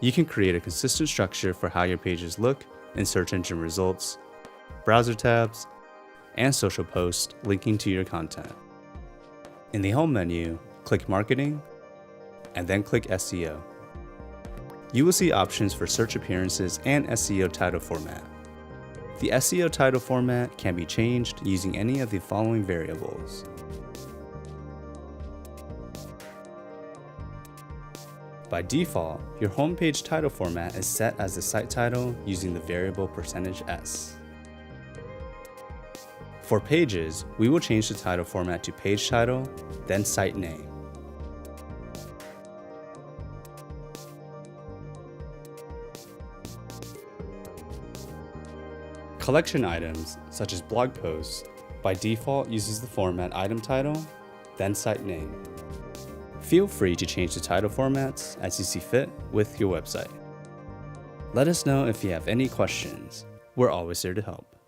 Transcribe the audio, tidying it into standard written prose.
You can create a consistent structure for how your pages look in search engine results, browser tabs, and social posts linking to your content. In the home menu, click Marketing, and then click SEO. You will see options for search appearances and SEO title format. The SEO title format can be changed using any of the following variables. By default, your homepage title format is set as the site title using the variable %s. For pages, we will change the title format to page title, then site name. Collection items, such as blog posts, by default uses the format item title, then site name. Feel free to change the title formats as you see fit with your website. Let us know if you have any questions. We're always here to help.